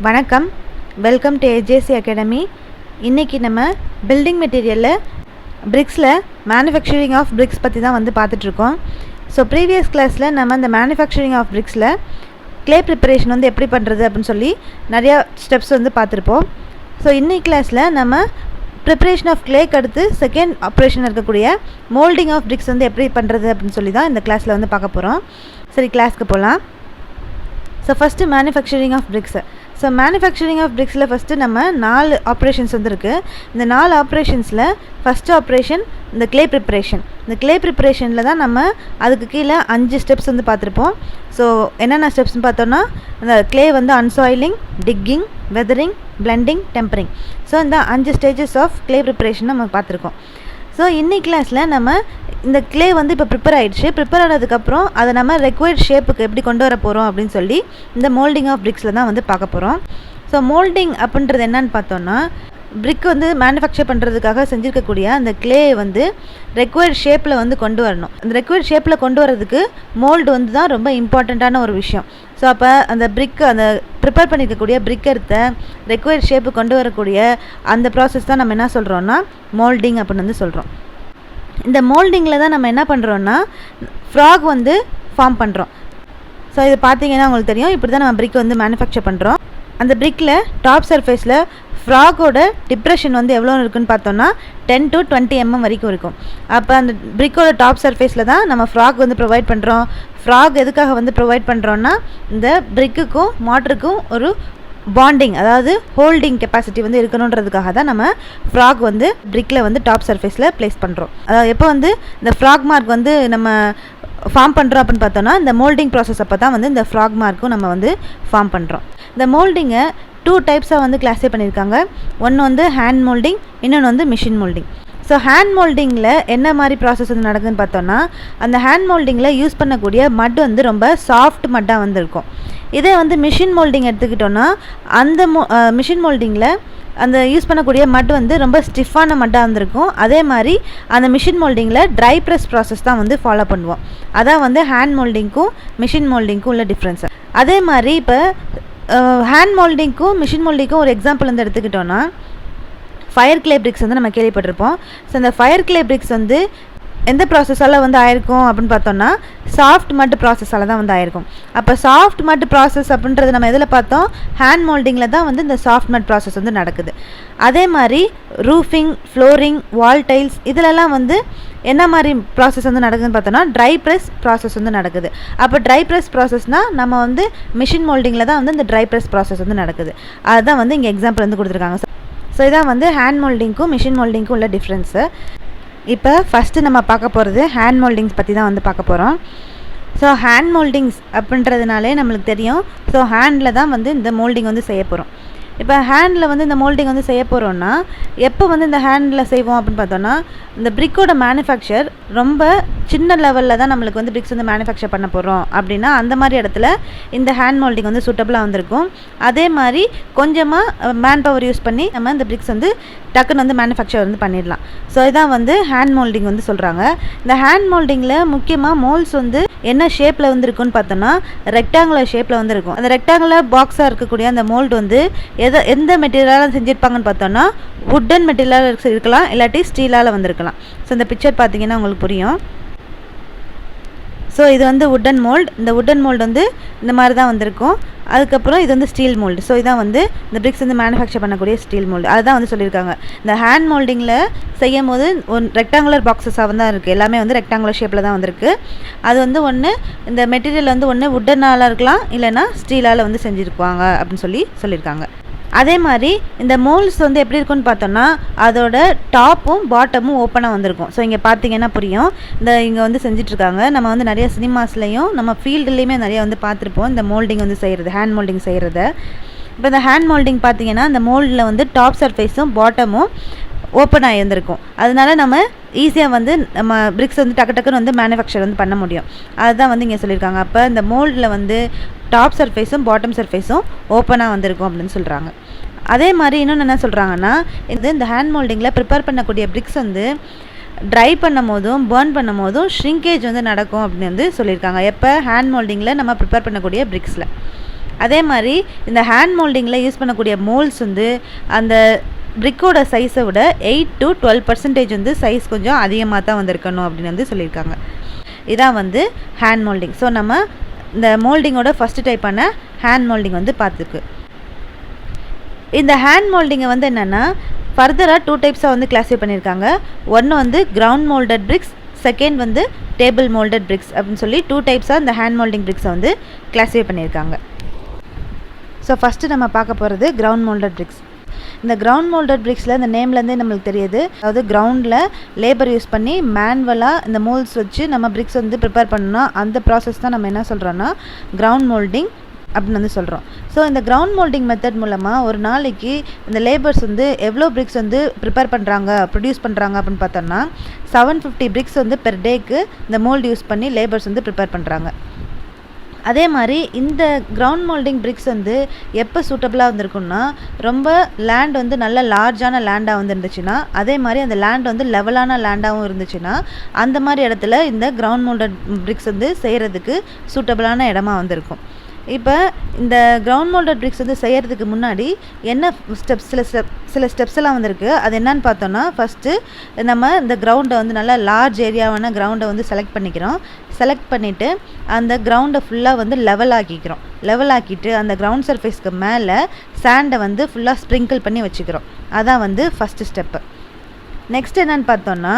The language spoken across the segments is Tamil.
வணக்கம், வெல்கம் டு ஏஜேசி அகாடமி. இன்றைக்கி நம்ம பில்டிங் மெட்டீரியலில் பிரிக்ஸில் மேனுஃபேக்சரிங் ஆஃப் பிரிக்ஸ் பற்றி தான் பார்த்துட்ருக்கோம். ஸோ ப்ரீவியஸ் கிளாஸில் நம்ம இந்த மேனுஃபேக்சரிங் ஆஃப் பிரிக்ஸில் க்ளே ப்ரிப்பரேஷன் எப்படி பண்ணுறது அப்படின்னு சொல்லி நிறையா ஸ்டெப்ஸ் பார்த்துருப்போம். ஸோ இன்னைக்கு கிளாஸில் நம்ம ப்ரிப்பரேஷன் ஆஃப் க்ளேக்கு அடுத்து செகண்ட் ஆப்ரேஷன் இருக்கக்கூடிய மோல்டிங் ஆஃப் பிரிக்ஸ் எப்படி பண்ணுறது அப்படின்னு சொல்லி தான் இந்த கிளாஸில் பார்க்க போகிறோம். சரி, கிளாஸ்க்கு போகலாம். So first manufacturing of bricks. So manufacturing of பிரிக்ஸில் ஃபஸ்ட்டு நம்ம 4 ஆப்ரேஷன்ஸ் இருக்குது. இந்த 4 ஆப்ரேஷன்ஸில் ஃபஸ்ட்டு ஆப்ரேஷன் இந்த க்ளே ப்ரிப்பரேஷன். இந்த க்ளே ப்ரிப்பரேஷனில் தான் நம்ம அதுக்கு கீழே 5 ஸ்டெப்ஸ் பார்த்துருப்போம். ஸோ என்னென்ன ஸ்டெப்ஸ்னு பார்த்தோன்னா, இந்த clay unsoiling, digging, weathering, blending, tempering. So இந்த 5 ஸ்டேஜஸ் ஆஃப் க்ளே ப்ரிப்பரேஷன் நம்ம பார்த்துருக்கோம். ஸோ இன்னைக்கு கிளாஸில் நம்ம இந்த க்ளே இப்போ ப்ரிப்பேர் ஆகிடுச்சு. ப்ரிப்பேர் ஆனதுக்கப்புறம் அதை நம்ம ரெக்வயர்ட் ஷேப்புக்கு எப்படி கொண்டு வர போகிறோம் அப்படின்னு சொல்லி இந்த மோல்டிங் ஆஃப் பிரிக்ஸில் தான் பார்க்க போகிறோம். ஸோ மோல்டிங் அப்படின்றது என்னன்னு பார்த்தோன்னா, பிரிக் மேனுஃபேக்சர் பண்ணுறதுக்காக செஞ்சுருக்கக்கூடிய அந்த க்ளே ரெக்வயர்ட் ஷேப்பில் கொண்டு வரணும். அந்த ரெக்வயர்ட் ஷேப்பில் கொண்டு வரதுக்கு மோல்டு தான் ரொம்ப இம்பார்ட்டண்ட்டான ஒரு விஷயம். ஸோ அப்போ அந்த பிரிக்கு, அந்த ப்ரிப்பேர் பண்ணியிருக்கக்கூடிய பிரிக் எடுத்த ரெக்வயர்ட் ஷேப்பு கொண்டு வரக்கூடிய அந்த ப்ராசஸ் தான் நம்ம என்ன சொல்கிறோன்னா மோல்டிங் அப்படின்னு சொல்கிறோம். இந்த மோல்டிங்கில் தான் நம்ம என்ன பண்ணுறோன்னா ஃப்ராக் ஃபார்ம் பண்ணுறோம். ஸோ இது பார்த்தீங்கன்னா உங்களுக்கு தெரியும், இப்படி தான் நம்ம பிரிக் மேனுஃபேக்சர் பண்ணுறோம். அந்த பிரிக்கில் டாப் சர்ஃபேஸில் ஃப்ராகோட டிப்ரெஷன் எவ்வளோ இருக்குதுன்னு பார்த்தோன்னா 10 to 20 mm வரைக்கும் இருக்கும். அப்போ அந்த பிரிக்கோட டாப் சர்ஃபேஸில் தான் நம்ம ஃப்ராக் ப்ரொவைட் பண்ணுறோம். ஃப்ராக் எதுக்காக ப்ரொவைட் பண்ணுறோன்னா, இந்த பிரிக்குக்கும் மாட்டருக்கும் ஒரு பாண்டிங், அதாவது ஹோல்டிங் கெப்பாசிட்டி இருக்கணுன்றதுக்காக தான் நம்ம ஃப்ராக் பிரிக்கில் டாப் சர்ஃபேஸில் ப்ளேஸ் பண்ணுறோம். அதாவது எப்போ இந்த ஃப்ராக் மார்க் நம்ம ஃபார்ம் பண்ணுறோம் அப்படின்னு பார்த்தோன்னா, இந்த மோல்டிங் ப்ராசஸ் அப்போ தான் இந்த ஃப்ராக் மார்க்கும் நம்ம ஃபார்ம் பண்ணுறோம். இந்த மோல்டிங்கை 2 டைப்ஸாக கிளாஸே பண்ணியிருக்காங்க. ஒன்று ஹேண்ட் மோல்டிங், இன்னொன்று மிஷின் மோல்டிங். ஸோ ஹேண்ட் மோல்டிங்கில் என்ன மாதிரி ப்ராசஸ் நடக்குதுன்னு பார்த்தோன்னா, அந்த ஹேண்ட் மோல்டிங்கில் யூஸ் பண்ணக்கூடிய மட் ரொம்ப சாஃப்ட் மட்டாக இருக்கும். இதே மிஷின் மோல்டிங் எடுத்துக்கிட்டோன்னா, அந்த மிஷின் மோல்டிங்கில் அந்த யூஸ் பண்ணக்கூடிய மட் ரொம்ப ஸ்டிஃபான மட்டாக இருந்திருக்கும். அதே மாதிரி அந்த மிஷின் மோல்டிங்கில் ட்ரை ப்ரெஸ் ப்ராசஸ் தான் ஃபாலோ பண்ணுவோம். அதான் ஹேண்ட் மோல்டிங்க்கும் மிஷின் மோல்டிங்க்கும் உள்ள டிஃப்ரென்ஸு. அதே மாதிரி இப்போ ஹேண்ட் மோல்டிங்க்கும் மிஷின் மோல்டிங்க்கும் ஒரு எக்ஸாம்பிள் எடுத்துக்கிட்டோன்னா, ஃபயர் க்ளே பிரிக்ஸ் நம்ம கேள்விப்பட்டிருப்போம். ஸோ இந்த ஃபயர் க்ளே பிரிக்ஸ் எந்த ப்ராசஸால் ஆயிருக்கும் அப்படின்னு பார்த்தோன்னா, சாஃப்ட் மட் ப்ராசஸால் தான் ஆயிருக்கும். அப்போ சாஃப்ட் மட் ப்ராசஸ் அப்படின்றது நம்ம எதில் பார்த்தோம், ஹேண்ட் மோல்டிங்கில் தான் இந்த சாஃப்ட் மட் ப்ராசஸ் நடக்குது. அதே மாதிரி ரூஃபிங், ஃப்ளோரிங், வால் டைல்ஸ் இதிலெல்லாம் என்ன மாதிரி ப்ராசஸ் நடக்குதுன்னு பார்த்தோன்னா, ட்ரை ப்ரெஸ் ப்ராசஸ் நடக்குது. அப்போ ட்ரை ப்ரெஸ் ப்ராசஸ்னால் நம்ம மிஷின் மோல்டிங்கில் தான் இந்த ட்ரை ப்ரெஸ் ப்ராசஸ் நடக்குது. அதுதான் இங்கே எக்ஸாம்பிள் கொடுத்துருக்காங்க. ஸோ இதான் ஹேண்ட் மோல்டிங்க்கும் மிஷின் மோல்டிங்க்கும் உள்ள டிஃப்ரென்ஸு. இப்போ ஃபஸ்ட்டு நம்ம பார்க்க போகிறது ஹேண்ட் மோல்டிங்ஸ் பற்றி தான் பார்க்க போகிறோம். ஸோ ஹேண்ட் மோல்டிங்ஸ் அப்படின்றதுனாலே நம்மளுக்கு தெரியும். ஸோ ஹேண்டில் தான் இந்த மோல்டிங் செய்ய போகிறோம். இப்போ ஹேண்டில் இந்த மோல்டிங் செய்ய போகிறோன்னா, எப்போ இந்த ஹேண்டில் செய்வோம் அப்படின்னு பார்த்தோன்னா, இந்த பிரிக்கோட மேனுஃபேக்சர் ரொம்ப சின்ன லெவலில் தான் நம்மளுக்கு பிரிக்ஸ் மேனுஃபேக்சர் பண்ண போகிறோம் அப்படின்னா, அந்த மாதிரி இடத்துல இந்த ஹேண்ட் மோல்டிங் சூட்டபுளாக வந்திருக்கும். அதே மாதிரி கொஞ்சமாக மேன் பவர் யூஸ் பண்ணி நம்ம இந்த பிரிக்ஸ் டக்குன்னு மேனுஃபேக்சர் பண்ணிடலாம். ஸோ இதான் ஹேண்ட் மோல்டிங் சொல்கிறாங்க. இந்த ஹேண்ட் மோல்டிங்கில் முக்கியமாக மோல்ஸ் என்ன ஷேப்பில் இருக்குன்னு பார்த்தோன்னா, ரெக்டாங்குலர் ஷேப்பில் இருக்கும். அந்த ரெக்டாங்குலர் பாக்ஸாக இருக்கக்கூடிய அந்த மோல்டு எந்த மெட்டீரியலால் செஞ்சுருப்பாங்கன்னு பார்த்தோன்னா, வுட்டன் மெட்டீரியலால் இருக்கலாம், இல்லாட்டி ஸ்டீலால் வந்திருக்கலாம். ஸோ இந்த பிக்சர் பார்த்தீங்கன்னா உங்களுக்கு புரியும். ஸோ இது வுட்டன் மோல்டு. இந்த வுட்டன் மோல்டு இந்த மாதிரி தான் வந்திருக்கும். அதுக்கப்புறம் இது ஸ்டீல் மோல்டு. ஸோ இதான் இந்த பிரிக்ஸ் மேனுஃபேக்சர் பண்ணக்கூடிய ஸ்டீல் மோல்டு. அதுதான் சொல்லியிருக்காங்க. இந்த ஹேண்ட் மோல்டிங்கில் செய்யும் போது ரெக்டாங்குலர் பாக்ஸஸாக தான் இருக்குது. எல்லாமே ரெக்டாங்குலர் ஷேப்பில் தான் வந்திருக்கு. அது ஒன்று இந்த மெட்டீரியல் ஒன்று வுட்டனால் இருக்கலாம், இல்லைன்னா ஸ்டீலால் செஞ்சுருப்பாங்க அப்படின்னு சொல்லியிருக்காங்க. அதே மாதிரி இந்த மோல்ஸ் எப்படி இருக்குன்னு பார்த்தோன்னா, அதோட டாப்பும் பாட்டமும் ஓப்பனாக வந்திருக்கும். ஸோ இங்கே பார்த்தீங்கன்னா புரியும். இந்த இங்கே செஞ்சிட்ருக்காங்க. நம்ம நிறைய சினிமாஸ்லேயும் நம்ம ஃபீல்டுலேயுமே நிறைய பார்த்துருப்போம் இந்த மோல்டிங் செய்கிறது, ஹேண்ட் மோல்டிங் செய்கிறத. இப்போ இந்த ஹேண்ட் மோல்டிங் பார்த்தீங்கன்னா, அந்த மோல்டில் டாப் சர்ஃபேஸும் பாட்டமும் ஓப்பன் ஆகி வந்திருக்கும். அதனால நம்ம ஈஸியாக நம்ம பிரிக்ஸ் டக்கு டக்குன்னு மேனுஃபேக்சர் பண்ண முடியும். அதுதான் இங்கே சொல்லியிருக்காங்க. அப்போ இந்த மோல்டில் டாப் சர்ஃபேஸும் பாட்டம் சர்ஃபேஸும் ஓப்பனாக வந்திருக்கும் அப்படின்னு சொல்கிறாங்க. அதே மாதிரி இன்னொன்று என்ன சொல்கிறாங்கன்னா, இந்த ஹேண்ட் மோல்டிங்கில் ப்ரிப்பேர் பண்ணக்கூடிய பிரிக்ஸ் ட்ரை பண்ணும் போதும் பர்ன் பண்ணும் போதும் ஷ்ரிங்கேஜ் நடக்கும் அப்படின்னு சொல்லியிருக்காங்க. எப்போ ஹேண்ட் மோல்டிங்கில் நம்ம ப்ரிப்பேர் பண்ணக்கூடிய பிரிக்ஸில். அதே மாதிரி இந்த ஹேண்ட் மோல்டிங்கில் யூஸ் பண்ணக்கூடிய மோல்ட்ஸ் வந்து அந்த பிரிக்கோட சைஸை விட 8 to 12% வந்து சைஸ் கொஞ்சம் அதிகமாக தான் வந்திருக்கணும் அப்படின்னு வந்து சொல்லியிருக்காங்க. இதான் வந்து ஹேண்ட் மோல்டிங். ஸோ நம்ம இந்த மோல்டிங்கோட ஃபஸ்ட்டு டைப்பான ஹேண்ட் மோல்டிங் வந்து பார்த்துருக்கு. இந்த ஹேண்ட் மோல்டிங்கை வந்து என்னென்னா ஃபர்தராக 2 டைப்ஸாக வந்து கிளாஸிஃபை பண்ணியிருக்காங்க. ஒன்று வந்து கிரவுண்ட் மோல்டட் பிரிக்ஸ், செகண்ட் வந்து டேபிள் மோல்டட் பிரிக்ஸ் அப்படின்னு சொல்லி 2 டைப்ஸாக இந்த ஹேண்ட் மோல்டிங் பிரிக்ஸை வந்து கிளாஸிஃபை பண்ணியிருக்காங்க. ஸோ ஃபஸ்ட்டு நம்ம பார்க்க போகிறது கிரவுண்ட் மோல்டட் பிரிக்ஸ். இந்த கிரவுண்ட் மோல்டட் பிரிக்ஸில் இந்த நேம்லேருந்தே நம்மளுக்கு தெரியுது, அதாவது கிரவுண்டில் லேபர் யூஸ் பண்ணி மேனுவலாக இந்த மோல்ட்ஸ் வச்சு நம்ம பிரிக்ஸ் வந்து ப்ரிப்பேர் பண்ணோம். அந்த ப்ராசஸ் தான் நம்ம என்ன சொல்கிறோன்னா கிரவுண்ட் மோல்டிங் அப்படின்னு வந்து சொல்கிறோம். ஸோ இந்த கிரவுண்ட் மோல்டிங் மெத்தட் மூலமாக ஒரு நாளைக்கு இந்த லேபர்ஸ் வந்து எவ்வளோ பிரிக்ஸ் வந்து ப்ரிப்பேர் பண்ணுறாங்க, ப்ரொடியூஸ் பண்ணுறாங்க அப்படின்னு பார்த்தோன்னா 750 பிரிக்ஸ் வந்து பெர் டேக்கு இந்த மோல்டு யூஸ் பண்ணி லேபர்ஸ் வந்து ப்ரிப்பேர் பண்ணுறாங்க. அதே மாதிரி இந்த கிரவுண்ட் மோல்டிங் பிரிக்ஸ் வந்து எப்போ சூட்டபிளாக வந்திருக்குன்னா ரொம்ப லேண்ட் வந்து நல்ல லார்ஜான லேண்டாக வந்து இருந்துச்சுன்னா, அதே மாதிரி அந்த லேண்ட் வந்து லெவலான லேண்டாகவும் இருந்துச்சுன்னா, அந்த மாதிரி இடத்துல இந்த கிரவுண்ட் மோல்டட் பிரிக்ஸ் வந்து செய்கிறதுக்கு சூட்டபிளான இடமா வந்திருக்கும். இப்போ இந்த கிரவுண்ட் மோல்டட் பிரிக்ஸ் வந்து செய்கிறதுக்கு முன்னாடி என்ன சில ஸ்டெப்ஸ் எல்லாம் வந்திருக்கு. அது என்னன்னு பார்த்தோன்னா, ஃபஸ்ட்டு நம்ம இந்த கிரவுண்டை வந்து நல்லா லார்ஜ் ஏரியாவான கிரவுண்டை வந்து செலக்ட் பண்ணிக்கிறோம். செலக்ட் பண்ணிவிட்டு அந்த கிரவுண்டை ஃபுல்லாக வந்து லெவல் ஆக்கிட்டு அந்த கிரவுண்ட் சர்ஃபேஸ்க்கு மேலே சாண்டை வந்து ஃபுல்லாக ஸ்ப்ரிங்கிள் பண்ணி வச்சுக்கிறோம். அதான் வந்து ஃபஸ்ட்டு ஸ்டெப்பு. நெக்ஸ்ட் என்னென்னு பார்த்தோன்னா,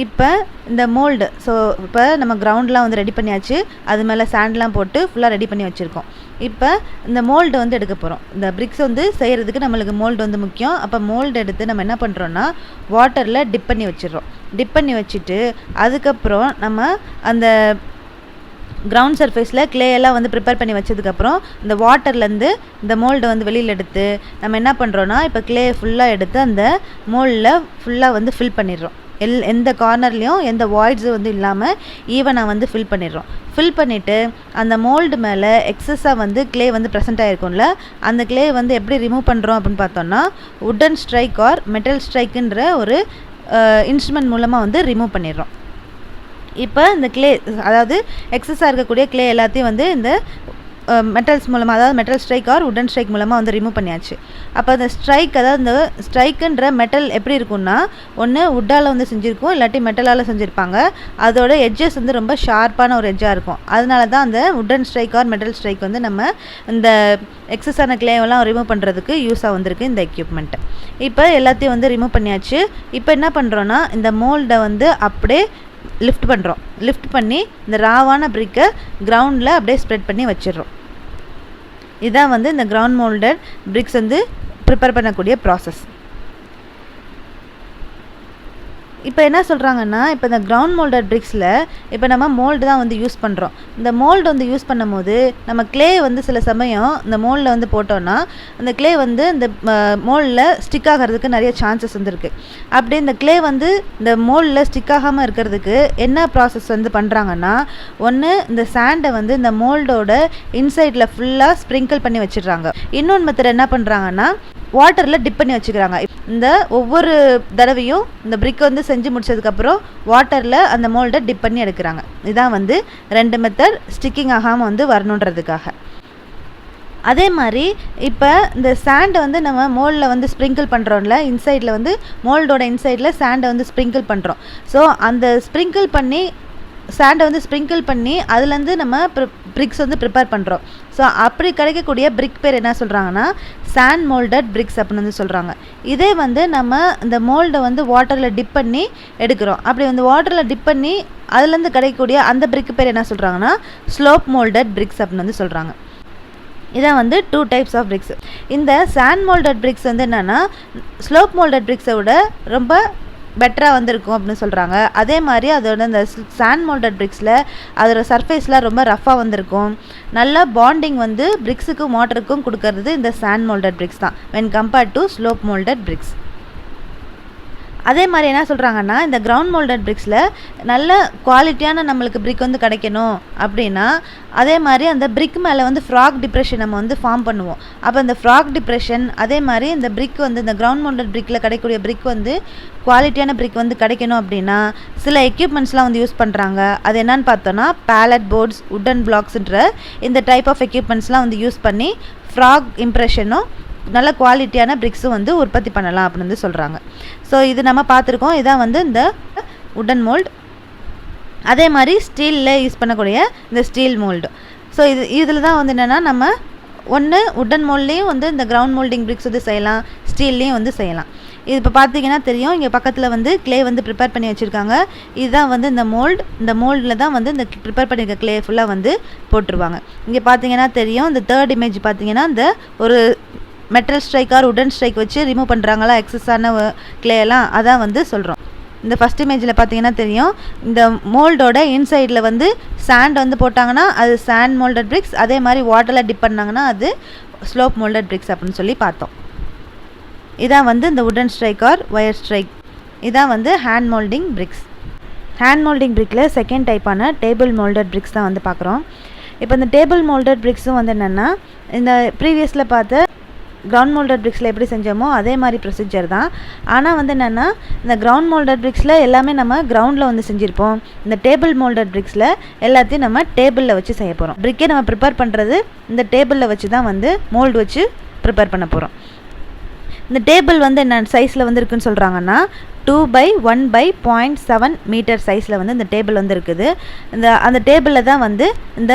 இப்போ இந்த மோல்டு, ஸோ இப்போ நம்ம கிரவுண்ட்லாம் வந்து ரெடி பண்ணியாச்சு, அது மேலே சாண்ட்லாம் போட்டு ஃபுல்லாக ரெடி பண்ணி வச்சுருக்கோம். இப்போ இந்த மோல்டு வந்து எடுக்க போகிறோம். இந்த பிரிக்ஸ் வந்து செய்கிறதுக்கு நம்மளுக்கு மோல்டு வந்து முக்கியம். அப்போ மோல்டு எடுத்து நம்ம என்ன பண்ணுறோன்னா வாட்டரில் டிப் பண்ணி வச்சுட்டு அதுக்கப்புறம் நம்ம அந்த கிரவுண்ட் சர்ஃபேஸில் கிளேயெல்லாம் வந்து ப்ரிப்பேர் பண்ணி வச்சதுக்கப்புறம் இந்த வாட்டர்லேருந்து இந்த மோல்டை வந்து வெளியில் எடுத்து நம்ம என்ன பண்ணுறோன்னா இப்போ கிளேயை ஃபுல்லாக எடுத்து அந்த மோல்டில் ஃபுல்லாக வந்து ஃபில் பண்ணிடுறோம். எந்த கார்னர்லேயும் எந்த வாய்ட்ஸும் வந்து இல்லாமல் ஈவனாக வந்து ஃபில் பண்ணிவிட்டு அந்த மோல்டு மேலே எக்ஸஸாக வந்து கிளே வந்து ப்ரெசென்ட் ஆகிருக்கும்ல, அந்த கிளே வந்து எப்படி ரிமூவ் பண்ணுறோம் அப்படின்னு பார்த்தோன்னா வுட்டன் ஸ்ட்ரைக் ஆர் மெட்டல் ஸ்ட்ரைக்குன்ற ஒரு இன்ஸ்ட்ருமெண்ட் மூலமாக வந்து ரிமூவ் பண்ணிடுறோம். இப்போ இந்த கிளே, அதாவது எக்ஸஸாக இருக்கக்கூடிய கிளே எல்லாத்தையும் வந்து இந்த மெட்டல்ஸ் மூலமாக, அதாவது மெட்டல் ஸ்ட்ரைக் ஆர் வுடன் ஸ்ட்ரைக் மூலமாக வந்து ரிமூவ் பண்ணியாச்சு. அப்போ அந்த ஸ்ட்ரைக், அதாவது இந்த ஸ்ட்ரைக்குன்ற மெட்டல் எப்படி இருக்குன்னா, ஒன்று வுட்டால் வந்து செஞ்சுருக்கும், இல்லாட்டி மெட்டலால் செஞ்சுருப்பாங்க. அதோட எட்ஜஸ் வந்து ரொம்ப ஷார்ப்பான ஒரு எட்ஜாக இருக்கும். அதனால தான் அந்த வுடன் ஸ்ட்ரைக் ஆர் மெட்டல் ஸ்ட்ரைக் வந்து நம்ம இந்த எக்ஸஸான கிளேவெல்லாம் ரிமூவ் பண்ணுறதுக்கு யூஸாக வந்திருக்கு இந்த எக்யூப்மெண்ட்டு. இப்போ எல்லாத்தையும் வந்து ரிமூவ் பண்ணியாச்சு. இப்போ என்ன பண்ணுறோன்னா இந்த மோல்டை வந்து அப்படியே லிஃப்ட் பண்ணி இந்த ராவான பிரிக்கை கிரவுண்டில் அப்படியே ஸ்ப்ரெட் பண்ணி வச்சிடுறோம். இதான் வந்து இந்த கிரவுண்ட் மோல்டட் பிரிக்ஸ் வந்து ப்ரிப்பேர் பண்ணக்கூடிய ப்ராசஸ். இப்போ என்ன சொல்கிறாங்கன்னா, இப்போ இந்த கிரவுண்ட் மோல்டட் பிரிக்ஸில் இப்போ நம்ம மோல்டு தான் வந்து யூஸ் பண்ணுறோம். இந்த மோல்டு வந்து யூஸ் பண்ணும்போது நம்ம கிளே வந்து சில சமயம் இந்த மோல்டில் வந்து போட்டோன்னா அந்த கிளே வந்து இந்த மோல்டில் ஸ்டிக் ஆகிறதுக்கு நிறைய சான்சஸ் வந்துருக்கு. அப்படி இந்த கிளே வந்து இந்த மோல்டில் ஸ்டிக் ஆகாமல் இருக்கிறதுக்கு என்ன ப்ராசஸ் வந்து பண்ணுறாங்கன்னா, ஒன்று இந்த சாண்டை வந்து இந்த மோல்டோட இன்சைடில் ஃபுல்லாக ஸ்ப்ரிங்கிள் பண்ணி வச்சிடுறாங்க. இன்னொன்று மெத்தட் என்ன பண்ணுறாங்கன்னா வாட்டரில் டிப் பண்ணி வச்சுக்கிறாங்க. இந்த ஒவ்வொரு தடவையும் இந்த பிரிக் வந்து செஞ்சு முடிச்சதுக்கப்புறம் வாட்டரில் அந்த மோல்டை டிப் பண்ணி எடுக்கிறாங்க. இதான் வந்து 2 மெத்தட் ஸ்டிக்கிங் ஆகாமல் வந்து வரணுன்றதுக்காக. அதே மாதிரி இப்போ இந்த சாண்டை வந்து நம்ம மோல்டில் வந்து ஸ்ப்ரிங்கிள் பண்ணுறோம்ல, இன்சைடில் வந்து மோல்டோட இன்சைடில் சாண்டை வந்து ஸ்ப்ரிங்கிள் பண்ணுறோம். ஸோ அந்த சாண்டை வந்து ஸ்ப்ரிங்கிள் பண்ணி அதுலேருந்து நம்ம பிரிக்ஸ் வந்து ப்ரிப்பேர் பண்ணுறோம். ஸோ அப்படி கிடைக்கக்கூடிய பிரிக் பேர் என்ன சொல்கிறாங்கன்னா சாண்ட் மோல்டட் பிரிக்ஸ் அப்படின்னு வந்து சொல்கிறாங்க. இதே வந்து நம்ம இந்த மோல்டை வந்து வாட்டரில் டிப் பண்ணி எடுக்கிறோம். அப்படி வந்து வாட்டரில் டிப் பண்ணி அதுலேருந்து கிடைக்கக்கூடிய அந்த பிரிக் பேர் என்ன சொல்கிறாங்கன்னா ஸ்லோப் மோல்டட் பிரிக்ஸ் அப்படின்னு வந்து சொல்கிறாங்க. இதான் வந்து 2 டைப்ஸ் ஆஃப் பிரிக்ஸ். இந்த சாண்ட் மோல்டட் பிரிக்ஸ் வந்து என்னென்னா ஸ்லோப் மோல்டட் பிரிக்ஸை விட ரொம்ப பெட்டராக வந்திருக்கும் அப்படின்னு சொல்கிறாங்க. அதே மாதிரி அதோட இந்த சாண்ட் மோல்டட் பிரிக்ஸில் அதோட சர்ஃபேஸில் ரொம்ப ரஃபாக வந்திருக்கும். நல்லா பாண்டிங் வந்து பிரிக்ஸுக்கும் வாட்டருக்கும் கொடுக்கறது இந்த சாண்ட் மோல்டட் பிரிக்ஸ் தான் when compared to slope moulded BRICS. அதே மாதிரி என்ன சொல்கிறாங்கன்னா, இந்த கிரவுண்ட் மோல்டட் பிரிக்ஸில் நல்ல குவாலிட்டியான நம்மளுக்கு பிரிக் வந்து கிடைக்கணும் அப்படின்னா, அதே மாதிரி அந்த பிரிக் மேலே வந்து ஃப்ராக் டிப்ரெஷன் நம்ம வந்து ஃபார்ம் பண்ணுவோம். அப்போ இந்த ஃப்ராக் டிப்ரெஷன் அதே மாதிரி இந்த பிரிக் வந்து இந்த கிரவுண்ட் மோல்டட் பிரிக்கில் கிடைக்கக்கூடிய பிரிக் வந்து குவாலிட்டியான பிரிக் வந்து கிடைக்கணும் அப்படின்னா சில எக்யூப்மெண்ட்ஸ்லாம் வந்து யூஸ் பண்ணுறாங்க. அது என்னன்னு பார்த்தோன்னா பேலட் போர்ட்ஸ், உட்டன் பிளாக்ஸ்ன்ற இந்த டைப் ஆஃப் எக்யூப்மெண்ட்ஸ்லாம் வந்து யூஸ் பண்ணி ஃப்ராக் இம்ப்ரெஷனும் நல்ல குவாலிட்டியான பிரிக்ஸும் வந்து உற்பத்தி பண்ணலாம் அப்படின்னு வந்து சொல்கிறாங்க. ஸோ இது நம்ம பார்த்துருக்கோம். இதான் வந்து இந்த உட்டன் மோல்டு. அதே மாதிரி ஸ்டீலில் யூஸ் பண்ணக்கூடிய இந்த ஸ்டீல் மோல்டு. ஸோ இதில் தான் வந்து என்னென்னா நம்ம ஒன்று உட்டன் மோல்ட்லேயும் வந்து இந்த கிரவுண்ட் மோல்டிங் பிரிக்ஸ் வந்து செய்யலாம், ஸ்டீல்லையும் வந்து செய்யலாம். இது இப்போ பார்த்தீங்கன்னா தெரியும், இங்கே பக்கத்தில் வந்து க்ளே வந்து ப்ரிப்பேர் பண்ணி வச்சுருக்காங்க. இதுதான் வந்து இந்த மோல்டு. இந்த மோல்டில் தான் வந்து இந்த ப்ரிப்பேர் பண்ணியிருக்க க்ளே ஃபுல்லாக வந்து போட்டுருவாங்க. இங்கே பார்த்தீங்கன்னா தெரியும், இந்த தேர்ட் இமேஜ் பார்த்தீங்கன்னா இந்த ஒரு மெட்டல் ஸ்ட்ரைக் ஆர் உடன் ஸ்ட்ரைக் வச்சு ரிமூவ் பண்ணுறாங்களா எக்ஸஸான க்ளேயெல்லாம், அதான் வந்து சொல்கிறோம். இந்த ஃபஸ்ட் இமேஜில் பார்த்தீங்கன்னா தெரியும், இந்த மோல்டோட இன்சைடில் வந்து சாண்ட் வந்து போட்டாங்கன்னா அது சாண்ட் மோல்டட் பிரிக்ஸ், அதே மாதிரி வாட்டரில் டிப் பண்ணாங்கன்னா அது ஸ்லோப் மோல்டட் பிரிக்ஸ் அப்படின்னு சொல்லி பார்த்தோம். இதான் வந்து இந்த உடன் ஸ்ட்ரைக் ஆர் ஒயர் ஸ்ட்ரைக். இதான் வந்து hand moulding bricks. Hand moulding பிரிக்கில் செகண்ட் டைப்பான டேபிள் மோல்டட் பிரிக்ஸ் தான் வந்து பார்க்குறோம். இப்போ இந்த டேபிள் மோல்டட் பிரிக்ஸும் வந்து என்னென்னா, இந்த ப்ரீவியஸில் பார்த்த கிரவுண்ட் மோல்டட் பிரிக்ஸில் எப்படி செஞ்சோமோ அதே மாதிரி ப்ரொசீஜர் தான். ஆனால் வந்து என்னென்னா, இந்த கிரவுண்ட் மோல்டட் பிரிக்ஸில் எல்லாமே நம்ம கிரவுண்டில் வந்து செஞ்சுருப்போம். இந்த டேபிள் மோல்டட் பிரிக்ஸில் எல்லாத்தையும் நம்ம டேபிளில் வச்சு செய்ய போகிறோம். பிரிக்கே நம்ம ப்ரிப்பேர் பண்ணுறது இந்த டேபிளில் வச்சு தான் வந்து மோல்டு வச்சு ப்ரிப்பேர் பண்ண போகிறோம். இந்த டேபிள் வந்து என்ன சைஸில் வந்து இருக்குதுன்னு சொல்கிறாங்கன்னா 2x1/0.7 மீட்டர் சைஸில் வந்து இந்த டேபிள் வந்து இருக்குது. அந்த டேபிளில் தான் வந்து இந்த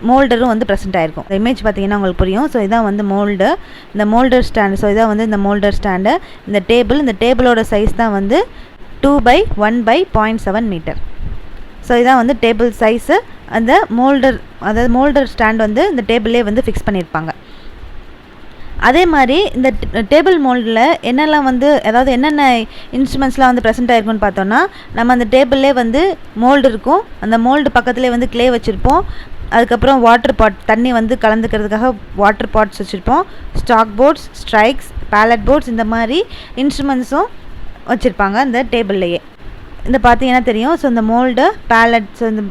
மோல்டரும் வந்து ப்ரெசென்ட் ஆகிருக்கும். இந்த இமேஜ் பார்த்தீங்கன்னா உங்களுக்கு புரியும். ஸோ இதான் வந்து மோல்டு, இந்த மோல்டர் ஸ்டாண்டு. ஸோ இதான் வந்து இந்த மோல்டர் ஸ்டாண்டு. இந்த டேபிளோட சைஸ் தான் வந்து 2x1/0.7 மீட்டர். ஸோ இதான் வந்து டேபிள் சைஸு. அந்த மோல்டர் ஸ்டாண்ட் வந்து இந்த டேபிளே வந்து ஃபிக்ஸ் பண்ணியிருப்பாங்க. அதே மாதிரி இந்த டேபிள் மோல்டில் என்னெல்லாம் வந்து அதாவது என்னென்ன இன்ஸ்ட்ருமெண்ட்ஸ்லாம் வந்து ப்ரெசென்ட் ஆகிருக்குன்னு பார்த்தோன்னா, நம்ம அந்த டேபிள்லே வந்து மோல்டு இருக்கும், அந்த மோல்டு பக்கத்துலேயே வந்து க்ளே வச்சுருப்போம். அதுக்கப்புறம் வாட்டர் பாட், தண்ணி வந்து கலந்துக்கிறதுக்காக வாட்டர் பாட்ஸ் வச்சுருப்போம். Stock boards, strikes, pallet boards, இந்த மாதிரி இன்ஸ்ட்ருமெண்ட்ஸும் வச்சுருப்பாங்க இந்த டேபிள்லையே. இந்த பார்த்தீங்கன்னா தெரியும். ஸோ இந்த மோல்டு, பேலட், ஸோ இந்த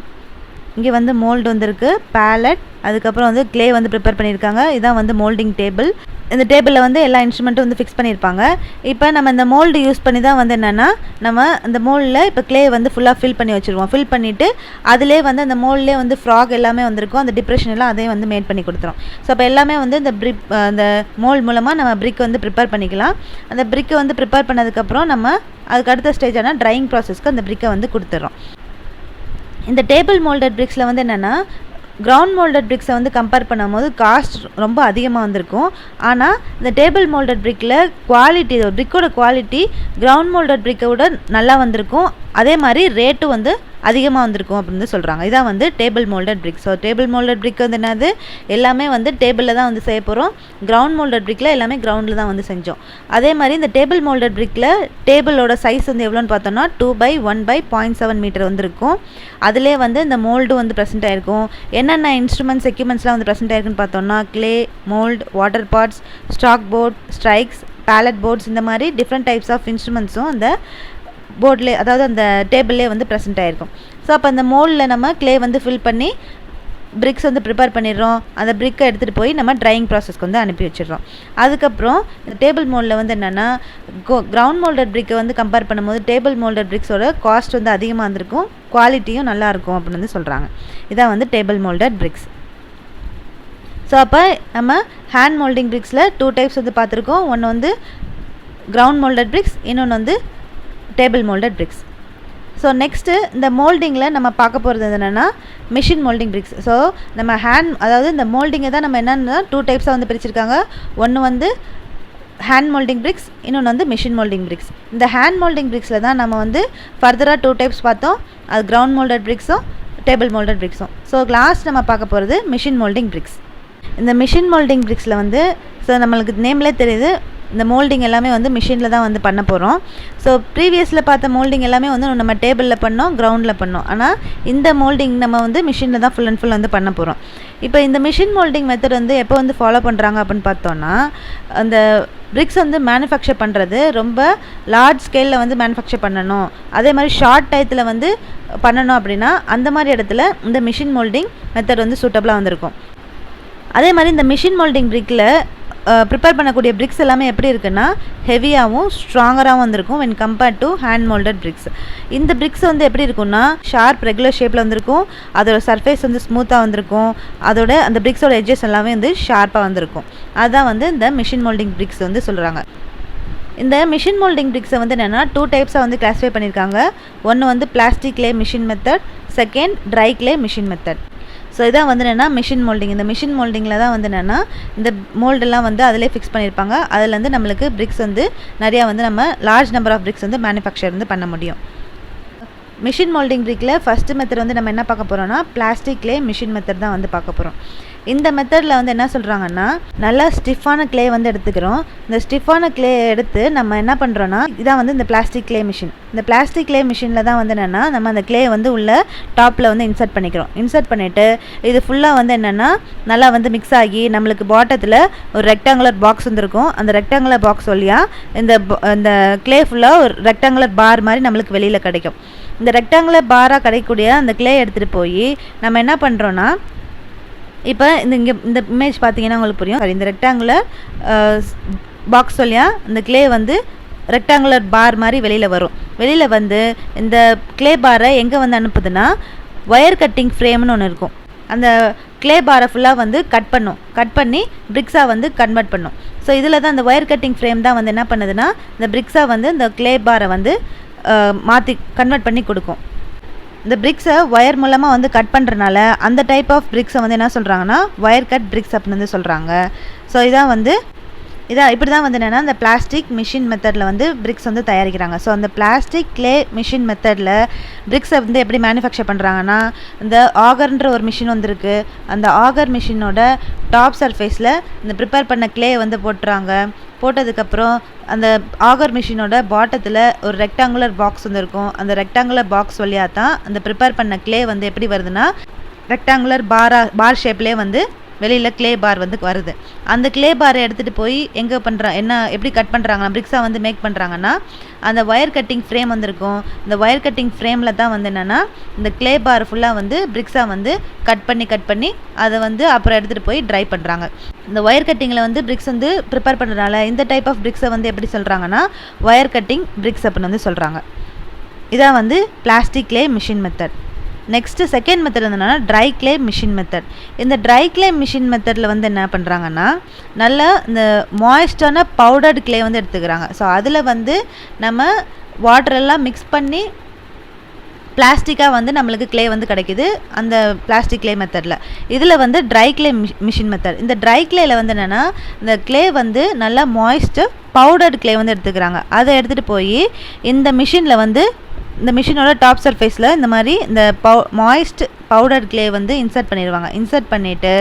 இங்கே வந்து மோல்டு வந்துருக்கு, பேலட், அதுக்கப்புறம் வந்து க்ளே வந்து ப்ரிப்பேர் பண்ணியிருக்காங்க. இதான் வந்து மோல்டிங் டேபிள். இந்த டேபிளில் வந்து எல்லா இன்ஸ்ட்ருமெண்ட்டும் வந்து ஃபிக்ஸ் பண்ணியிருப்பாங்க. இப்போ நம்ம இந்த மோல்டு யூஸ் பண்ணி தான் வந்து என்னென்னா, நம்ம அந்த மோல்டில் இப்போ க்ளே வந்து ஃபுல்லாக ஃபில் பண்ணி வச்சுருவோம். ஃபில் பண்ணிவிட்டு அதிலே வந்து அந்த மோல்ட்லேயே வந்து ஃப்ராக் எல்லாமே வந்திருக்கும். அந்த டிப்ரெஷன் எல்லாம் அதே வந்து மேட் பண்ணி கொடுத்துரும். ஸோ அப்போ எல்லாமே வந்து இந்த மோல்டு மூலமாக நம்ம பிரிக் வந்து ப்ரிப்பேர் பண்ணிக்கலாம். அந்த பிரிக்கை வந்து ப்ரிப்பேர் பண்ணதுக்கப்புறம் நம்ம அதுக்கு அடுத்த ஸ்டேஜான ட்ரையிங் ப்ராசஸ்க்கு அந்த பிரிக்கை வந்து கொடுத்துட்றோம். இந்த டேபிள் மோல்டட் பிரிக்ஸில் வந்து என்னென்னா, கிரவுண்ட் மோல்டட் பிரிக்ஸை வந்து கம்பேர் பண்ணும்போது காஸ்ட் ரொம்ப அதிகமாக வந்திருக்கும். ஆனால் இந்த டேபிள் மோல்டட் பிரிக்கில் குவாலிட்டி, பிரிக்கோட குவாலிட்டி கிரவுண்ட் மோல்டட் பிரிக்கை விட நல்லா வந்திருக்கும். அதே மாதிரி ரேட்டும் வந்து அதிகமாக வந்திருக்கும் அப்படின்னு சொல்கிறாங்க. இதான் வந்து டேபிள் மோல்டட் பிரிக். ஸோ டேபிள் மோல்டட் பிரிக் வந்து என்னது, எல்லாமே வந்து டேபிளில் தான் வந்து செய்ய போகிறோம். கிரவுண்ட் மோல்டட் பிரிக்கில் எல்லாமே கிரவுண்டில் தான் வந்து செஞ்சோம். அதே மாதிரி இந்த டேபிள் மோல்டட் பிரிக்கில் டேபிளோட சைஸ் வந்து எவ்வளோன்னு பார்த்தோம்னா 2x1/0.7 மீட்டர் வந்துருக்கும். அதிலே வந்து இந்த மோல்டு வந்து ப்ரெசென்ட் ஆகிருக்கும். என்னென்ன இன்ஸ்ட்ருமெண்ட்ஸ், எக்யூப்மெண்ட்ஸ்லாம் வந்து ப்ரெசென்ட் ஆகிருக்குன்னு பார்த்தோம்னா clay, mould, water pots, stock board, strikes, pallet boards, இந்த மாதிரி டிஃப்ரெண்ட் டைப்ஸ் ஆஃப் இன்ஸ்ட்ருமெண்ட்ஸும் அந்த போர்ட்லேயே, அதாவது அந்த டேபிள்லேயே வந்து ப்ரெசென்ட் ஆகிருக்கும். ஸோ அப்போ அந்த மோல்டில் நம்ம க்ளே வந்து ஃபில் பண்ணி பிரிக்ஸ் வந்து ப்ரிப்பேர் பண்ணிடுறோம். அந்த பிரிக்கை எடுத்துகிட்டு போய் நம்ம ட்ரையிங் ப்ராசஸ்க்கு வந்து அனுப்பி வச்சிடுறோம். அதுக்கப்புறம் இந்த டேபிள் மோல்டில் வந்து என்னென்னா, கிரவுண்ட் மோல்டட் பிரிக்கை வந்து கம்பேர் பண்ணும்போது டேபிள் மோல்டட் பிரிக்ஸோட காஸ்ட் வந்து அதிகமாக இருந்திருக்கும், குவாலிட்டியும் நல்லாயிருக்கும் அப்படின்னு வந்து சொல்கிறாங்க. இதான் வந்து டேபிள் மோல்டட் பிரிக்ஸ். ஸோ அப்போ நம்ம ஹேண்ட் மோல்டிங் பிரிக்ஸில் 2 டைப்ஸ் வந்து பார்த்துருக்கோம். ஒன்று வந்து கிரவுண்ட் மோல்டட் பிரிக்ஸ், இன்னொன்று வந்து table moulded BRICS. So next இந்த மோல்டிங்கில் நம்ம பார்க்க போகிறது என்னென்னா மிஷின் மோல்டிங் பிரிக்ஸ். ஸோ நம்ம அதாவது இந்த மோல்டிங்கை தான் நம்ம என்னென்னா 2 டைப்ஸாக வந்து பிரிச்சிருக்காங்க. ஒன்று வந்து ஹேண்ட் மோல்டிங் பிரிக்ஸ், இன்னொன்று வந்து மிஷின் மோல்டிங் பிரிக்ஸ். இந்த ஹேண்ட் மோல்டிங் பிரிக்ஸில் தான் நம்ம வந்து ஃபர்தராக 2 டைப்ஸ் பார்த்தோம். அது கிரவுண்ட் மோல்டட் பிரிக்ஸும் டேபிள் மோல்டட் பிரிக்ஸும். ஸோ லாஸ்ட் நம்ம பார்க்க போகிறது மிஷின் மோல்டிங் பிரிக்ஸ். இந்த மிஷின் மோல்டிங் பிரிக்ஸில் வந்து ஸோ நம்மளுக்கு நேம்லே தெரியுது, இந்த மோல்டிங் எல்லாமே வந்து மிஷினில் தான் வந்து பண்ண போகிறோம். ஸோ ப்ரீவியஸில் பார்த்த மோல்டிங் எல்லாமே வந்து நம்ம டேபிளில் பண்ணோம், கிரவுண்டில் பண்ணோம். ஆனால் இந்த மோல்டிங் நம்ம வந்து மிஷினில் தான் ஃபுல் அண்ட் ஃபுல் வந்து பண்ண போகிறோம். இப்போ இந்த மிஷின் மோல்டிங் மெத்தட் வந்து எப்போ வந்து ஃபாலோ பண்ணுறாங்க அப்படின்னு பார்த்தோன்னா, அந்த பிரிக்ஸ் வந்து மேனுஃபேக்சர் பண்ணுறது ரொம்ப லார்ஜ் ஸ்கேலில் வந்து மேனுஃபேக்சர் பண்ணணும், அதே மாதிரி ஷார்ட் டயத்தில் வந்து பண்ணணும் அப்படின்னா அந்த மாதிரி இடத்துல இந்த மிஷின் மோல்டிங் மெத்தட் வந்து சூட்டபுளாக வந்திருக்கும். அதே மாதிரி இந்த மிஷின் மோல்டிங் பிரிக்கில் ப்ரிப்பேர் பண்ணக்கூடிய பிரிக்ஸ் எல்லாமே எப்படி இருக்குன்னா ஹெவியாகவும் ஸ்ட்ராங்கராகவும் வந்திருக்கும் when compared to hand moulded BRICS. இந்த பிரிக்ஸ் வந்து எப்படி இருக்குன்னா ஷார்ப் ரெகுலர் ஷேப்பில் வந்திருக்கும், அதோட சர்ஃபேஸ் வந்து ஸ்மூத்தாக வந்திருக்கும், அதோட அந்த பிரிக்ஸோட எட்ஜஸ் எல்லாமே வந்து ஷார்ப்பாக வந்திருக்கும். அதுதான் வந்து இந்த மிஷின் மோல்டிங் பிரிக்ஸ் வந்து சொல்கிறாங்க. இந்த மிஷின் மோல்டிங் பிரிக்ஸை வந்து என்னென்னா 2 டைப்ஸாக வந்து கிளாஸிஃபை பண்ணியிருக்காங்க. ஒன்று வந்து plastic clay machine method, second try clay machine method. So இதான் வந்து என்னென்னா மிஷின் மோல்டிங். இந்த மிஷின் மோல்டிங்கில் தான் வந்து என்னென்னா இந்த மோல்டெல்லாம் வந்து அதிலே ஃபிக்ஸ் பண்ணியிருப்பாங்க. அதுலேருந்து நம்மளுக்கு பிரிக்ஸ் வந்து நிறையா வந்து நம்ம லார்ஜ் நம்பர் ஆஃப் பிரிக்ஸ் வந்து மேனுஃபேக்சர் வந்து பண்ண முடியும். மிஷின் மோல்டிங் பிரிக்கில் ஃபஸ்ட்டு மெத்தட் வந்து நம்ம என்ன பார்க்க போகிறோம்னா பிளாஸ்டிக் கிளே மிஷின் மெத்தட் தான் வந்து பார்க்க போகிறோம். இந்த மெத்தடில் வந்து என்ன சொல்கிறாங்கன்னா நல்லா ஸ்டிஃபான கிளே வந்து எடுத்துக்கிறோம். இந்த ஸ்டிஃபான கிளே எடுத்து நம்ம என்ன பண்ணுறோன்னா இதான் வந்து இந்த பிளாஸ்டிக் கிளே மிஷின். இந்த பிளாஸ்டிக் கிளே மிஷினில் தான் வந்து என்னென்னா நம்ம அந்த கிளே வந்து உள்ள டாப்பில் வந்து இன்சர்ட் பண்ணிக்கிறோம். இன்சர்ட் பண்ணிவிட்டு இது ஃபுல்லாக வந்து என்னென்னா நல்லா வந்து மிக்ஸ் ஆகி நம்மளுக்கு பாட்டத்தில் ஒரு ரெக்டாங்குலர் பாக்ஸ் வந்துருக்கும். அந்த ரெக்டாங்குலர் பாக்ஸ் வழியாக இந்த கிளே ஃபுல்லாக ஒரு ரெக்டாங்குலர் பார் மாதிரி நம்மளுக்கு வெளியில் கிடைக்கும். இந்த ரெக்டாங்குலர் பாராக கிடைக்கக்கூடிய அந்த கிளே எடுத்துகிட்டு போய் நம்ம என்ன பண்ணுறோன்னா இப்போ இந்த இமேஜ் பார்த்தீங்கன்னா உங்களுக்கு புரியும். சரி, இந்த ரெக்டாங்குலர் பாக்ஸ் வழியாக இந்த கிளே வந்து ரெக்டாங்குலர் பார் மாதிரி வெளியில் வரும். வெளியில் வந்து இந்த கிளே பாரை எங்கே வந்து அனுப்புதுன்னா ஒயர் கட்டிங் ஃப்ரேம்னு ஒன்று இருக்கும். அந்த கிளே பாரை ஃபுல்லாக வந்து கட் பண்ணி பிரிக்ஸாக வந்து கன்வெர்ட் பண்ணும். ஸோ இதில் தான் அந்த ஒயர் கட்டிங் ஃப்ரேம் தான் வந்து என்ன பண்ணுதுன்னா இந்த பிரிக்ஸாக வந்து இந்த கிளே பாரை வந்து மாற்றி கன்வெர்ட் பண்ணி கொடுக்கும். இந்த பிரிக்ஸை ஒயர் மூலமாக வந்து கட் பண்ணுறனால அந்த டைப் ஆஃப் பிரிக்ஸை வந்து என்ன சொல்கிறாங்கன்னா ஒயர் கட் பிரிக்ஸ் அப்படின்னு வந்து சொல்கிறாங்க. ஸோ இப்படி தான் வந்து என்னென்னா இந்த பிளாஸ்டிக் மிஷின் மெத்தடில் வந்து பிரிக்ஸ் வந்து தயாரிக்கிறாங்க. ஸோ அந்த பிளாஸ்டிக் கிளே மிஷின் மெத்தடில் பிரிக்ஸை வந்து எப்படி மேனுஃபேக்சர் பண்ணுறாங்கன்னா இந்த ஆகர்ன்ற ஒரு மிஷின் வந்துருக்கு. அந்த ஆகர் மிஷினோட டாப் சர்ஃபேஸில் இந்த ப்ரிப்பேர் பண்ண கிளே வந்து போட்டுறாங்க. போட்டதுக்கப்புறம் அந்த ஆகர் மிஷினோட பாட்டத்தில் ஒரு ரெக்டாங்குலர் பாக்ஸ் வந்து இருக்கும். அந்த ரெக்டாங்குலர் பாக்ஸ் வழியாக தான் அந்த ப்ரிப்பேர் பண்ண கிளே வந்து எப்படி வருதுன்னா ரெக்டாங்குலர் பார் ஷேப்லேயே வந்து வெளியில் கிளே பார் வந்து வருது. அந்த கிளே பாரை எடுத்துகிட்டு போய் எங்கே எப்படி கட் பண்ணுறாங்கன்னா பிரிக்ஸாக வந்து மேக் பண்ணுறாங்கன்னா அந்த ஒயர் கட்டிங் ஃப்ரேம் வந்துருக்கும். இந்த ஒயர் கட்டிங் ஃப்ரேமில் தான் வந்து என்னென்னா இந்த கிளே பார் ஃபுல்லாக வந்து பிரிக்ஸாக வந்து கட் பண்ணி அதை வந்து அப்புறம் எடுத்துகிட்டு போய் ட்ரை பண்ணுறாங்க. இந்த ஒயர் கட்டிங்கில் வந்து பிரிக்ஸ் வந்து ப்ரிப்பேர் பண்ணுறதுனால இந்த டைப் ஆஃப் பிரிக்ஸை வந்து எப்படி சொல்கிறாங்கன்னா ஒயர் கட்டிங் பிரிக்ஸ் அப்படின்னு வந்து சொல்கிறாங்க. இதான் வந்து plastic clay machine method. Next second method வந்து என்னென்னா ட்ரை கிளே மிஷின் மெத்தட். இந்த ட்ரை கிளே மிஷின் மெத்தடில் வந்து என்ன பண்ணுறாங்கன்னா நல்லா இந்த மாய்ஸ்டான பவுடர்டு கிளே வந்து எடுத்துக்கிறாங்க. ஸோ அதில் வந்து நம்ம வாட்டரெல்லாம் மிக்ஸ் பண்ணி பிளாஸ்டிக்காக வந்து நம்மளுக்கு கிளே வந்து கிடைக்கிது அந்த பிளாஸ்டிக் கிளே மெத்தடில். இதில் வந்து ட்ரை கிளே மிஷின் மெத்தட். இந்த ட்ரை கிளேயில் வந்து என்னென்னா இந்த கிளே வந்து நல்லா மாய்ஸ்ட்டு பவுடர்டு கிளே வந்து எடுத்துக்கிறாங்க. அதை எடுத்துகிட்டு போய் இந்த மிஷினில் வந்து இந்த மிஷினோட டாப் சர்ஃபேஸில் இந்த மாதிரி இந்த மாய்ஸ்ட் பவுடர் கிளே வந்து இன்சர்ட் பண்ணிடுவாங்க. இன்சர்ட் பண்ணிவிட்டு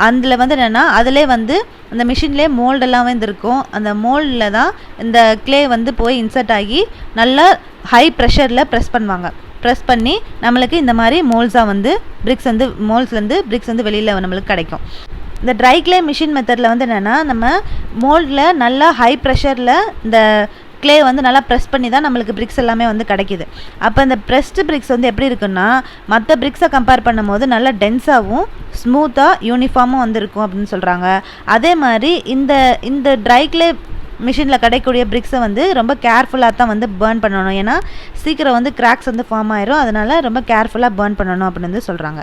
அதில் வந்து என்னென்னா அதிலே வந்து அந்த மிஷின்லேயே மோல்டெல்லாம் வந்து இருக்கும். அந்த மோல்டில் தான் இந்த கிளே வந்து போய் இன்சர்ட் ஆகி நல்லா ஹை ப்ரெஷரில் ப்ரெஸ் பண்ணுவாங்க. ப்ரெஸ் பண்ணி நம்மளுக்கு இந்த மாதிரி மோல்ஸாக வந்து மோல்ஸ்லேருந்து பிரிக்ஸ் வந்து வெளியில் நம்மளுக்கு கிடைக்கும். இந்த ட்ரை கிளே மிஷின் மெத்தடில் வந்து என்னென்னா நம்ம மோல்டில் நல்லா ஹை ப்ரெஷரில் இந்த கிளே வந்து நல்லா ப்ரெஸ் பண்ணி தான் நம்மளுக்கு பிரிக்ஸ் எல்லாமே வந்து கிடைக்கிது. அப்போ இந்த ப்ரெஸ்டு பிரிக்ஸ் வந்து எப்படி இருக்குன்னா மற்ற பிரிக்ஸை கம்பேர் பண்ணும்போது நல்லா டென்ஸாகவும் ஸ்மூத்தாக யூனிஃபார்மும் வந்துருக்கும் அப்படின்னு சொல்கிறாங்க. அதே மாதிரி இந்த ட்ரை கிளே மிஷினில் கிடைக்கக்கூடிய பிரிக்ஸை வந்து ரொம்ப கேர்ஃபுல்லாக தான் வந்து பேர்ன் பண்ணணும். ஏன்னா சீக்கிரம் வந்து கிராக்ஸ் வந்து ஃபார்ம் ஆயிரும். அதனால் ரொம்ப கேர்ஃபுல்லாக பேர்ன் பண்ணணும் அப்படின்னு வந்து சொல்கிறாங்க.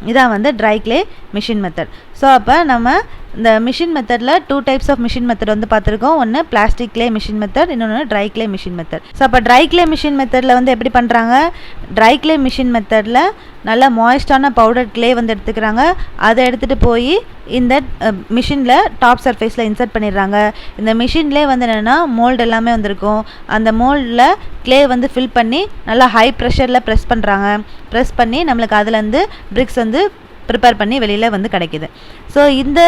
இதான் வந்து try clay machine method. So அப்போ நம்ம இந்த மிஷின் மெத்தடில் 2 டைப்ஸ் ஆஃப் மிஷின் மெத்தட் வந்து பார்த்துருக்கோம். ஒன்று பிளாஸ்டிக் கிளே மிஷின் மெத்தட், இன்னொன்று try clay machine method. So அப்போ ட்ரை கிளே மிஷின் மெத்தடில் வந்து எப்படி பண்ணுறாங்க, ட்ரை கிளே மிஷின் மெத்தடில் நல்லா மாய்ஸ்டான பவுடர் கிளே வந்து எடுத்துக்கிறாங்க. அதை எடுத்துகிட்டு போய் இந்த மிஷினில் டாப் சர்ஃபேஸில் இன்சர்ட் பண்ணிடுறாங்க. இந்த மிஷின்லேயே வந்து என்னென்னா மோல்டு எல்லாமே வந்துருக்கும். அந்த மோல்டில் கிளே வந்து ஃபில் பண்ணி நல்லா ஹை ப்ரெஷரில் ப்ரெஸ் பண்ணுறாங்க. ப்ரெஸ் பண்ணி நம்மளுக்கு அதுலேருந்து பிரிக்ஸ் வந்து ப்ரிப்பேர் பண்ணி வெளியில் வந்து கிடைக்கிது. ஸோ இந்த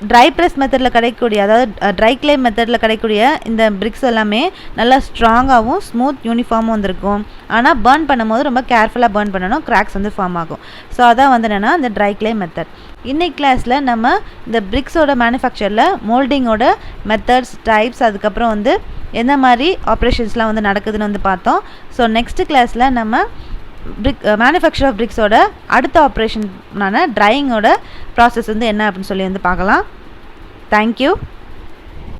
ட்ரை ப்ரெஸ் மெத்தடில் கிடைக்கக்கூடிய, அதாவது ட்ரை க்ளே மெத்தடில் கிடைக்கக்கூடிய இந்த பிரிக்ஸ் எல்லாமே நல்லா ஸ்ட்ராங்காகவும் ஸ்மூத் யூனிஃபார்மும் வந்திருக்கும். ஆனால் பர்ன் பண்ணும்போது ரொம்ப கேர்ஃபுல்லாக பர்ன் பண்ணணும், கிராக்ஸ் வந்து ஃபார்ம் ஆகும். ஸோ அதான் வந்து என்னென்னா இந்த ட்ரை க்ளே மெத்தட். இன்னைக்கு கிளாஸில் நம்ம இந்த பிரிக்ஸோட மேனுஃபேக்சரில் மோல்டிங்கோட மெத்தட்ஸ், டைப்ஸ், அதுக்கப்புறம் வந்து எந்த மாதிரி ஆப்ரேஷன்ஸ்லாம் வந்து நடக்குதுன்னு வந்து பார்த்தோம். ஸோ நெக்ஸ்ட் கிளாஸில் நம்ம மேனுஃபேக்சர் ஆஃப் பிரிக்ஸோட அடுத்த ஆப்ரேஷனான ட்ரையிங்கோட ப்ராசஸ் வந்து என்ன அப்படின்னு சொல்லி வந்து பார்க்கலாம். தேங்க்யூ.